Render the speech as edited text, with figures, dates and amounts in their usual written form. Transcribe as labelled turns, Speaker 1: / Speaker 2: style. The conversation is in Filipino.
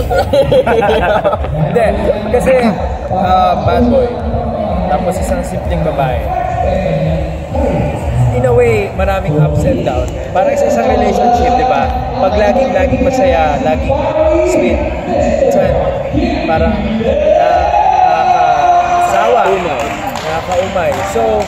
Speaker 1: Hindi, kasi bad boy, tapos isang simpleng babae. In a way, maraming ups and downs. Parang sa isang relationship, di ba? Pag laging masaya, laging sweet, minsan parang nakakasawa, nakakaumay. So,